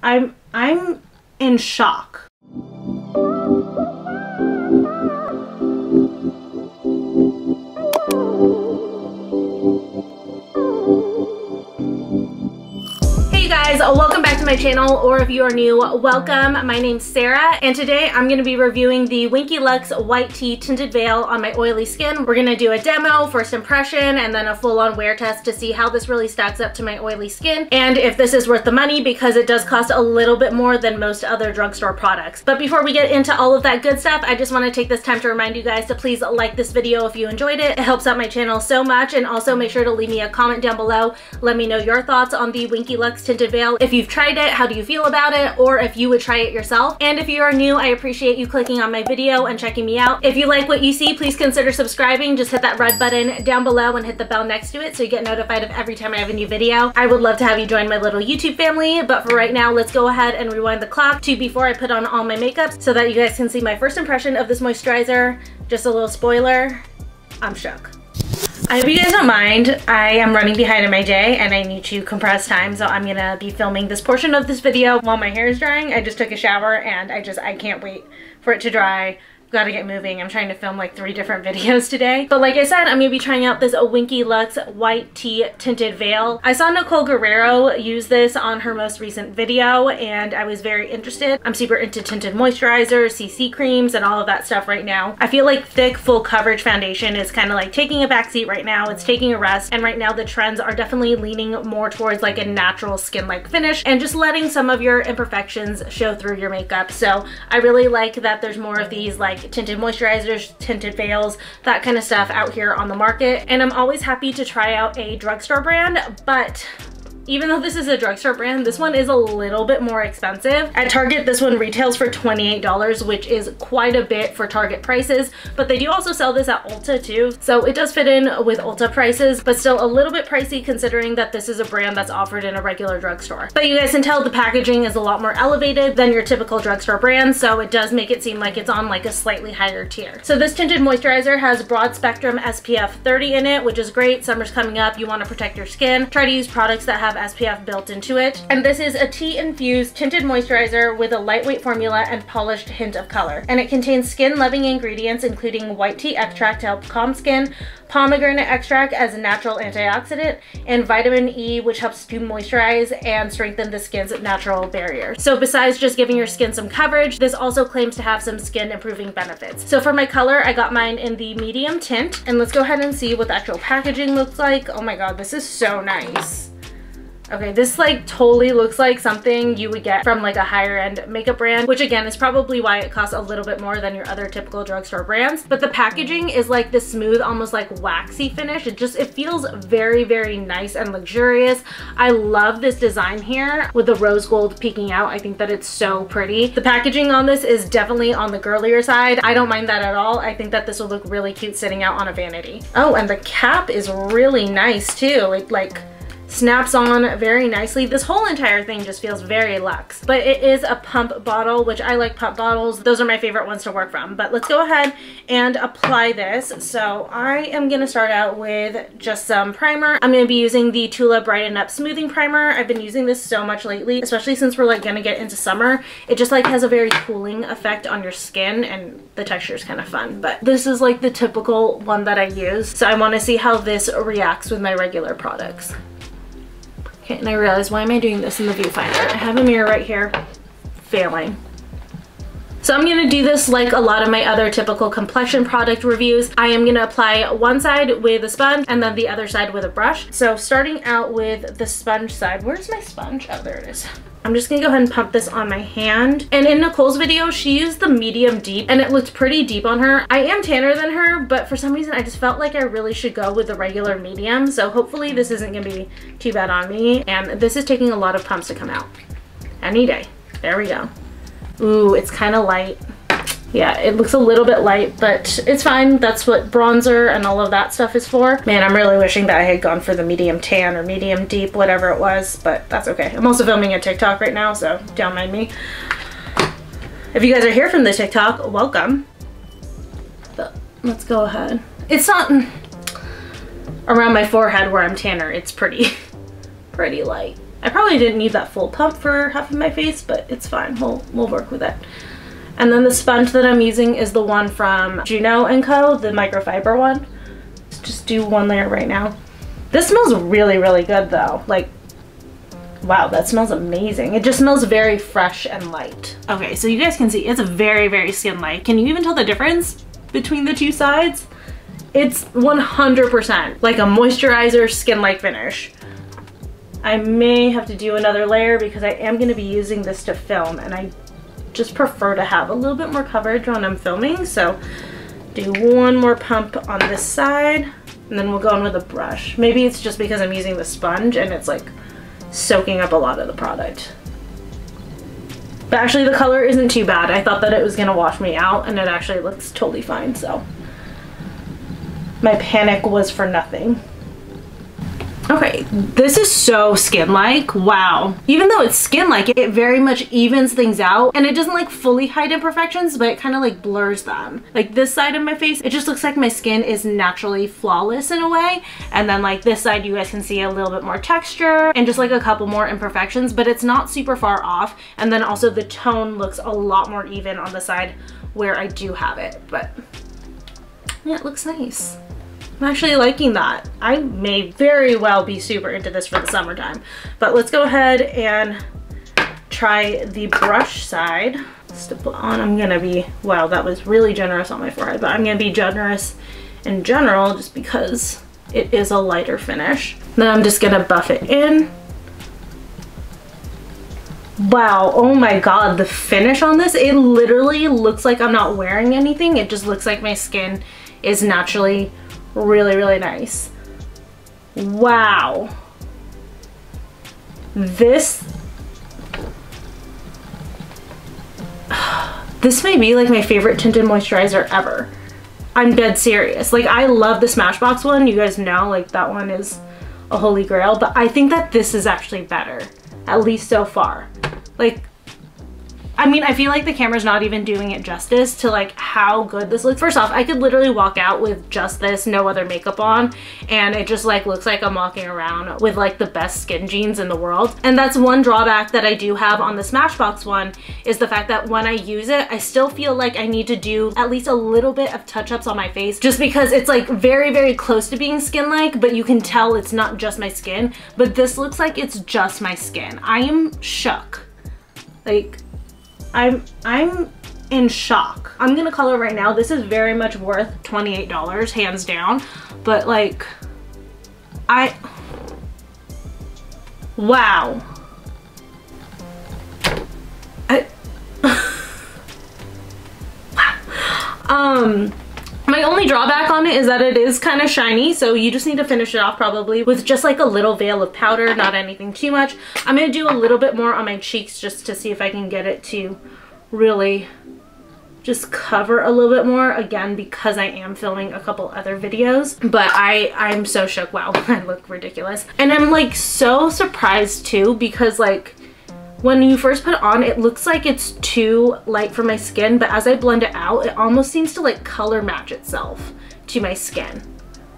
I'm in shock. Hey guys, welcome back to my channel, or if you are new, welcome. My name's Sarah, and today I'm going to be reviewing the WINKY LUX White Tea Tinted Veil on my oily skin. We're going to do a demo, first impression, and then a full-on wear test to see how this really stacks up to my oily skin, and if this is worth the money, because it does cost a little bit more than most other drugstore products. But before we get into all of that good stuff, I just want to take this time to remind you guys to please like this video if you enjoyed it. It helps out my channel so much, and also make sure to leave me a comment down below. Let me know your thoughts on the WINKY LUX Tinted Veil. If you've tried it, how do you feel about it, or if you would try it yourself. And if you are new, I appreciate you clicking on my video and checking me out. If you like what you see, please consider subscribing. Just hit that red button down below and hit the bell next to it so you get notified of every time I have a new video. I would love to have you join my little YouTube family, but for right now, let's go ahead and rewind the clock to before I put on all my makeup so that you guys can see my first impression of this moisturizer. Just a little spoiler, I'm shook. I hope you guys don't mind. I am running behind in my day and I need to compress time, so I'm gonna be filming this portion of this video while my hair is drying. I just took a shower and I can't wait for it to dry. Gotta get moving. I'm trying to film like 3 different videos today. But like I said, I'm gonna be trying out this WINKY LUX White Tea Tinted Veil. I saw Nicole Guerrero use this on her most recent video and I was very interested. I'm super into tinted moisturizers, CC creams, and all of that stuff right now. I feel like thick, full coverage foundation is kind of like taking a backseat right now. It's taking a rest, and right now the trends are definitely leaning more towards like a natural skin-like finish and just letting some of your imperfections show through your makeup. So I really like that there's more of these like tinted moisturizers, tinted veils, that kind of stuff out here on the market. And I'm always happy to try out a drugstore brand, but even though this is a drugstore brand, this one is a little bit more expensive. At Target, this one retails for $28, which is quite a bit for Target prices, but they do also sell this at Ulta too. So it does fit in with Ulta prices, but still a little bit pricey considering that this is a brand that's offered in a regular drugstore. But you guys can tell the packaging is a lot more elevated than your typical drugstore brand, so it does make it seem like it's on like a slightly higher tier. So this tinted moisturizer has broad spectrum SPF 30 in it, which is great. Summer's coming up, you want to protect your skin. Try to use products that have SPF built into it. And this is a tea infused tinted moisturizer with a lightweight formula and polished hint of color. And it contains skin loving ingredients including white tea extract to help calm skin, pomegranate extract as a natural antioxidant, and vitamin E, which helps to moisturize and strengthen the skin's natural barrier. So besides just giving your skin some coverage, this also claims to have some skin improving benefits. So for my color, I got mine in the medium tint, and let's go ahead and see what the actual packaging looks like. Oh my god, this is so nice. Okay, this like totally looks like something you would get from like a higher end makeup brand, which again is probably why it costs a little bit more than your other typical drugstore brands. But the packaging is like this smooth, almost like waxy finish. It feels very, very nice and luxurious. I love this design here with the rose gold peeking out. I think that it's so pretty. The packaging on this is definitely on the girlier side. I don't mind that at all. I think that this will look really cute sitting out on a vanity. Oh, and the cap is really nice too. It like snaps on very nicely. This whole entire thing just feels very luxe, but it is a pump bottle, which I like pump bottles. Those are my favorite ones to work from. But let's go ahead and apply this. So I am gonna start out with just some primer. I'm gonna be using the Tula Brighten Up Smoothing Primer. I've been using this so much lately, especially since we're like gonna get into summer. It just like has a very cooling effect on your skin, and the texture is kind of fun. But this is like the typical one that I use, so I want to see how this reacts with my regular products. Okay, and I realized, why am I doing this in the viewfinder? I have a mirror right here, failing. So I'm gonna do this like a lot of my other typical complexion product reviews. I am gonna apply one side with a sponge and then the other side with a brush. So starting out with the sponge side, where's my sponge? Oh, there it is. I'm just gonna go ahead and pump this on my hand. And in Nicole's video, she used the medium deep and it looked pretty deep on her. I am tanner than her, but for some reason I just felt like I really should go with the regular medium. So hopefully this isn't gonna be too bad on me. And this is taking a lot of pumps to come out. Any day. There we go. Ooh, it's kind of light. Yeah, it looks a little bit light, but it's fine. That's what bronzer and all of that stuff is for. Man, I'm really wishing that I had gone for the medium tan or medium deep, whatever it was, but that's okay. I'm also filming a TikTok right now, so don't mind me. If you guys are here from the TikTok, welcome. But let's go ahead. It's not around my forehead where I'm tanner. It's pretty light. I probably didn't need that full pump for half of my face, but it's fine. We'll work with it. And then the sponge that I'm using is the one from Juno & Co., the microfiber one. Let's just do one layer right now. This smells really, really good though. Like, wow, that smells amazing. It just smells very fresh and light. Okay, so you guys can see it's very, very skin-like. Can you even tell the difference between the two sides? It's 100% like a moisturizer skin-like finish. I may have to do another layer because I am going to be using this to film, and I just prefer to have a little bit more coverage when I'm filming. So do one more pump on this side, and then we'll go in with a brush. Maybe it's just because I'm using the sponge and it's like soaking up a lot of the product. But actually the color isn't too bad. I thought that it was going to wash me out, and it actually looks totally fine. So my panic was for nothing. Okay, this is so skin-like. Wow. Even though it's skin-like, it very much evens things out, and it doesn't like fully hide imperfections, but it kind of like blurs them. Like this side of my face, it just looks like my skin is naturally flawless in a way. And then like this side, you guys can see a little bit more texture and just like a couple more imperfections, but it's not super far off. And then also the tone looks a lot more even on the side where I do have it, but yeah, it looks nice. I'm actually liking that. I may very well be super into this for the summertime. But let's go ahead and try the brush side. Stipple on. I'm gonna be, wow, that was really generous on my forehead, but I'm gonna be generous in general just because it is a lighter finish. Then I'm just gonna buff it in. Wow, oh my god, the finish on this, it literally looks like I'm not wearing anything. It just looks like my skin is naturally really, really nice. Wow. This may be like my favorite tinted moisturizer ever. I'm dead serious. Like, I love the Smashbox one. You guys know, like, that one is a holy grail, but I think that this is actually better, at least so far. Like, I mean, I feel like the camera's not even doing it justice to like how good this looks. First off, I could literally walk out with just this, no other makeup on, and it just like looks like I'm walking around with like the best skin jeans in the world. And that's one drawback that I do have on the Smashbox one, is the fact that when I use it, I still feel like I need to do at least a little bit of touch-ups on my face, just because it's like very, very close to being skin-like, but you can tell it's not just my skin. But this looks like it's just my skin. I am shook. Like, I'm in shock. I'm gonna color right now. This is very much worth $28, hands down. But like, wow. My only drawback on it is that it is kind of shiny, so you just need to finish it off probably with just like a little veil of powder, not anything too much. I'm gonna do a little bit more on my cheeks just to see if I can get it to really just cover a little bit more, again, because I am filming a couple other videos. But I'm so shook. Wow, I look ridiculous. And I'm like so surprised too, because like when you first put it on, it looks like it's too light for my skin, but as I blend it out, it almost seems to like color match itself to my skin.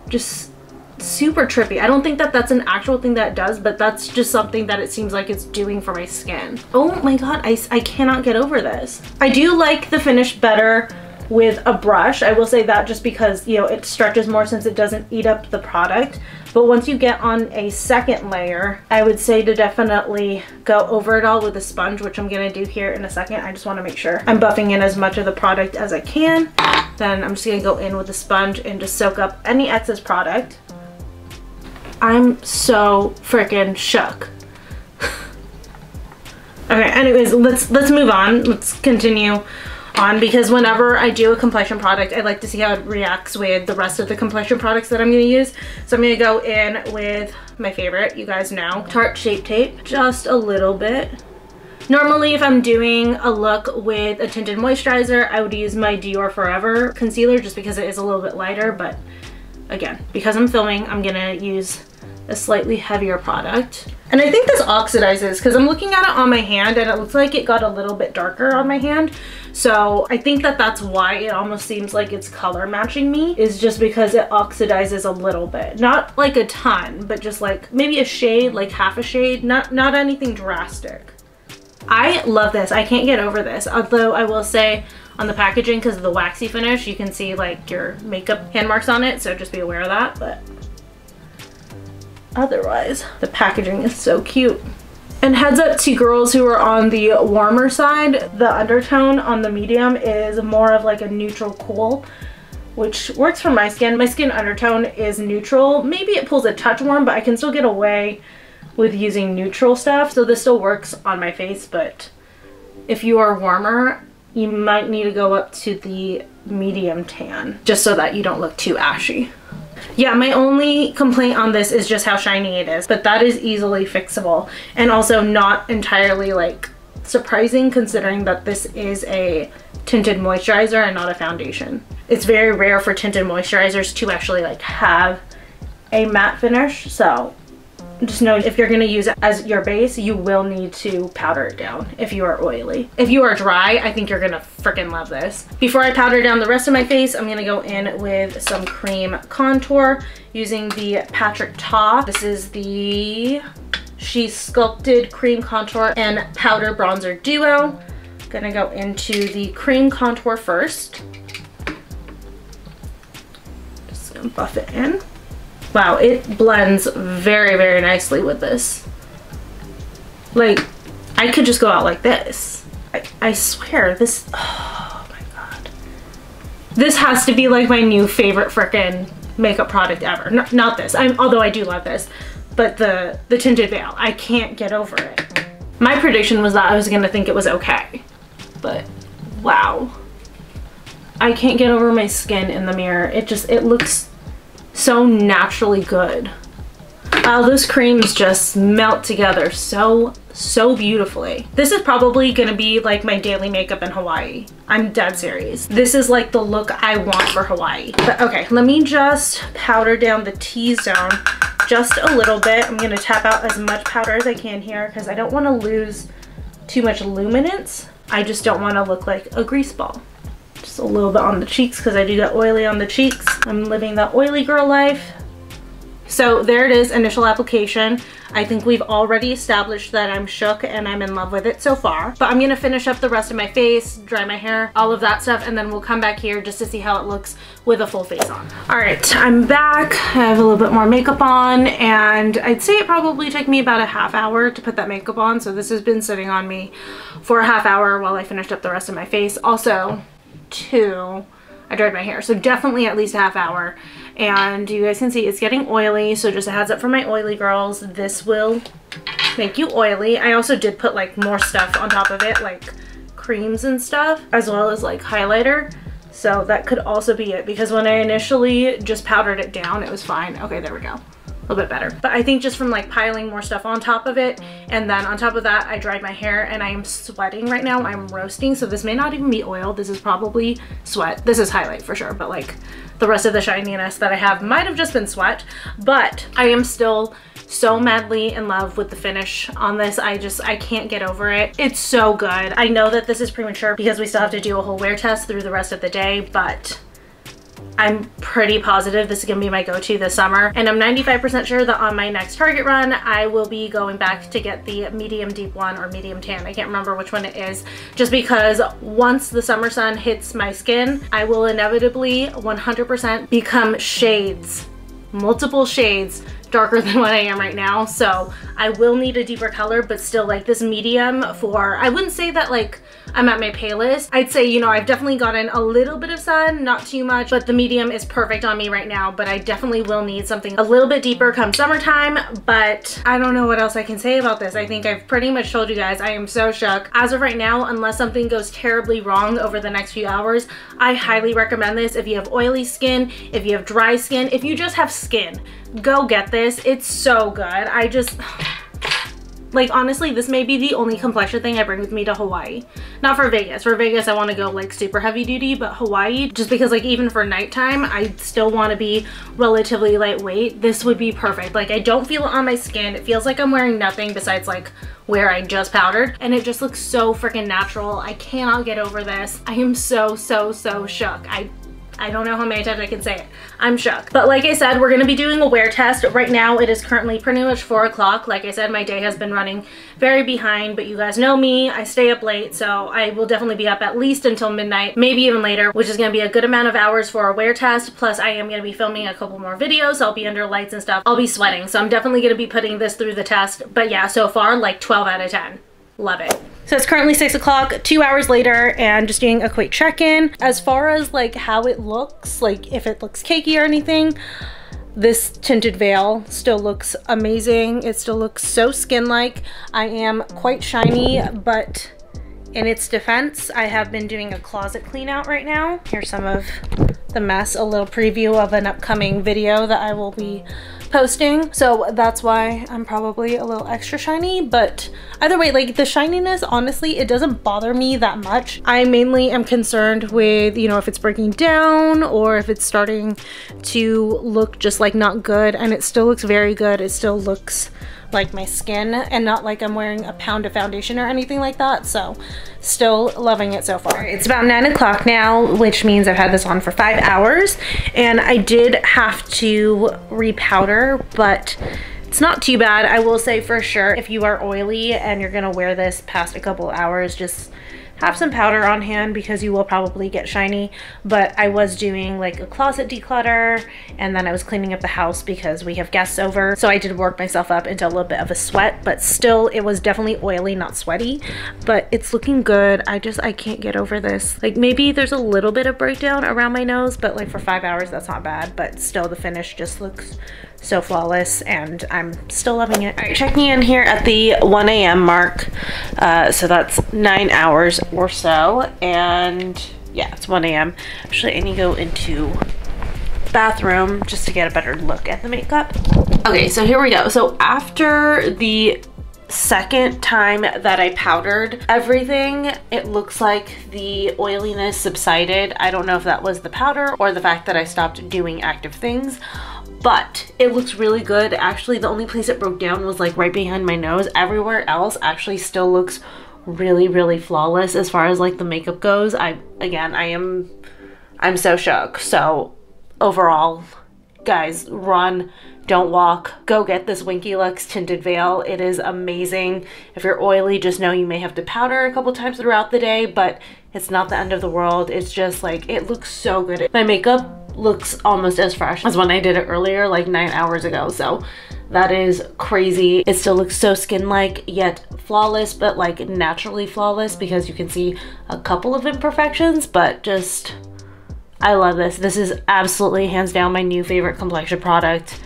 Just super trippy. I don't think that that's an actual thing that it does, but that's just something that it seems like it's doing for my skin. Oh my god, I cannot get over this. I do like the finish better with a brush. I will say that just because, you know, it stretches more since it doesn't eat up the product. But once you get on a second layer, I would say to definitely go over it all with a sponge, which I'm gonna do here in a second. I just wanna make sure I'm buffing in as much of the product as I can. Then I'm just gonna go in with the sponge and just soak up any excess product. I'm so freaking shook. Okay, anyways, let's move on. Let's continue on, because whenever I do a complexion product, I like to see how it reacts with the rest of the complexion products that I'm going to use. So I'm going to go in with my favorite, you guys know, Tarte Shape Tape, just a little bit. Normally, if I'm doing a look with a tinted moisturizer, I would use my Dior Forever concealer just because it is a little bit lighter, but again, because I'm filming, I'm going to use a slightly heavier product. And I think this oxidizes because I'm looking at it on my hand and it looks like it got a little bit darker on my hand. So I think that that's why it almost seems like it's color matching me, is just because it oxidizes a little bit. Not like a ton, but just like maybe a shade, like half a shade, not anything drastic. I love this. I can't get over this. Although I will say on the packaging, because of the waxy finish, you can see like your makeup hand marks on it. So just be aware of that. But otherwise, the packaging is so cute. And heads up to girls who are on the warmer side, the undertone on the medium is more of like a neutral cool, which works for my skin. My skin undertone is neutral. Maybe it pulls a touch warm, but I can still get away with using neutral stuff. So this still works on my face, but if you are warmer, you might need to go up to the medium tan just so that you don't look too ashy. Yeah, my only complaint on this is just how shiny it is, but that is easily fixable and also not entirely like surprising considering that this is a tinted moisturizer and not a foundation. It's very rare for tinted moisturizers to actually like have a matte finish, so just know if you're going to use it as your base, you will need to powder it down if you are oily. If you are dry, I think you're going to freaking love this. Before I powder down the rest of my face, I'm going to go in with some cream contour using the Patrick Ta. This is the She Sculpted Cream Contour and Powder Bronzer Duo. I'm going to go into the cream contour first. Just going to buff it in. Wow, it blends very, very nicely with this. Like, I could just go out like this. I swear, this, oh my God. This has to be like my new favorite frickin' makeup product ever. Not this, although I do love this, but the Tinted Veil. I can't get over it. My prediction was that I was gonna think it was okay, but wow. I can't get over my skin in the mirror. It looks so naturally good. Wow, those creams just melt together so beautifully. This is probably gonna be like my daily makeup in Hawaii. I'm dead serious. This is like the look I want for Hawaii. But okay, let me just powder down the T-zone just a little bit. I'm gonna tap out as much powder as I can here because I don't want to lose too much luminance. I just don't want to look like a grease ball. Just a little bit on the cheeks because I do get oily on the cheeks. I'm living that oily girl life. So there it is, initial application. I think we've already established that I'm shook and I'm in love with it so far. But I'm gonna finish up the rest of my face, dry my hair, all of that stuff, and then we'll come back here just to see how it looks with a full face on. All right, I'm back. I have a little bit more makeup on, and I'd say it probably took me about a half hour to put that makeup on. So this has been sitting on me for a half hour while I finished up the rest of my face. Also, I dried my hair, so definitely at least a half hour. And you guys can see it's getting oily, so just a heads up for my oily girls, this will make you oily. I also did put like more stuff on top of it, like creams and stuff, as well as like highlighter. So that could also be it, because when I initially just powdered it down, it was fine. Okay, there we go. A little bit better. But I think just from like piling more stuff on top of it, and then on top of that, I dried my hair and I am sweating right now. I'm roasting, so this may not even be oil. This is probably sweat. This is highlight for sure, but like the rest of the shininess that I have might have just been sweat. But I am still so madly in love with the finish on this. I can't get over it. It's so good. I know that this is premature because we still have to do a whole wear test through the rest of the day, but I'm pretty positive this is gonna be my go-to this summer. And I'm 95% sure that on my next Target run, I will be going back to get the medium deep one or medium tan. I can't remember which one it is, just because once the summer sun hits my skin, I will inevitably 100% become shades, multiple shades darker than what I am right now. So I will need a deeper color, but still like this medium for, I wouldn't say that like I'm at my palest. I'd say, you know, I've definitely gotten a little bit of sun, not too much, but the medium is perfect on me right now. But I definitely will need something a little bit deeper come summertime. But I don't know what else I can say about this. I think I've pretty much told you guys I am so shook. As of right now, unless something goes terribly wrong over the next few hours, I highly recommend this. If you have oily skin, if you have dry skin, if you just have skin, go get this. It's so good. Like honestly, this may be the only complexion thing I bring with me to Hawaii. Not for Vegas. For Vegas, I want to go like super heavy duty, but Hawaii, just because like even for nighttime, I still want to be relatively lightweight. This would be perfect. Like I don't feel it on my skin. It feels like I'm wearing nothing besides like where I just powdered, and it just looks so freaking natural. I cannot get over this. I am so shook. I don't know how many times I can say it. I'm shook. But like I said, we're gonna be doing a wear test. Right now, it is currently pretty much 4 o'clock. Like I said, my day has been running very behind, but you guys know me, I stay up late, so I will definitely be up at least until midnight, maybe even later, which is gonna be a good amount of hours for a wear test. Plus, I am gonna be filming a couple more videos. I'll be under lights and stuff. I'll be sweating, so I'm definitely gonna be putting this through the test. But yeah, so far, like 12 out of 10. Love it. So it's currently 6 o'clock, 2 hours later, and just doing a quick check-in. As far as like how it looks, like if it looks cakey or anything, this tinted veil still looks amazing. It still looks so skin-like. I am quite shiny, but in its defense, I have been doing a closet clean out right now. Here's some of the mess, a little preview of an upcoming video that I will be posting. So that's why I'm probably a little extra shiny, but either way, like the shininess, honestly, it doesn't bother me that much. I mainly am concerned with, you know, if it's breaking down or if it's starting to look just like not good, and it still looks very good. It still looks like my skin and not like I'm wearing a pound of foundation or anything like that. So still loving it so far. It's about 9 o'clock now, which means I've had this on for 5 hours, and I did have to repowder, but it's not too bad. I will say for sure, if you are oily and you're gonna wear this past a couple hours, just have some powder on hand because you will probably get shiny. But I was doing like a closet declutter, and then I was cleaning up the house because we have guests over. So I did work myself up into a little bit of a sweat, but still it was definitely oily, not sweaty, but it's looking good. I can't get over this. Like maybe there's a little bit of breakdown around my nose, but like for 5 hours, that's not bad. But still the finish just looks so flawless, and I'm still loving it. All right, checking in here at the 1 a.m. mark. So that's 9 hours or so, and yeah, it's 1 a.m. Actually, I need to go into the bathroom just to get a better look at the makeup. Okay, so here we go. So after the second time that I powdered everything, it looks like the oiliness subsided. I don't know if that was the powder or the fact that I stopped doing active things, but it looks really good. Actually, the only place it broke down was like right behind my nose. Everywhere else actually still looks really flawless as far as like the makeup goes. I'm so shook. So overall, guys, run, don't walk. Go get this WINKY LUX tinted veil. It is amazing. If you're oily, just know you may have to powder a couple times throughout the day, but it's not the end of the world. It's just like, it looks so good. My makeup looks almost as fresh as when I did it earlier, like 9 hours ago. So that is crazy. It still looks so skin-like, yet flawless, but like naturally flawless, because you can see a couple of imperfections, but just, I love this. This is absolutely hands down my new favorite complexion product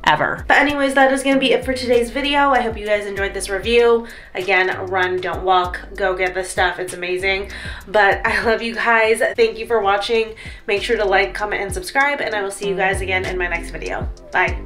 ever. But anyways, that is gonna be it for today's video. I hope you guys enjoyed this review. Again, run, don't walk. Go get this stuff. It's amazing. But I love you guys. Thank you for watching. Make sure to like, comment, and subscribe, and I will see you guys again in my next video. Bye.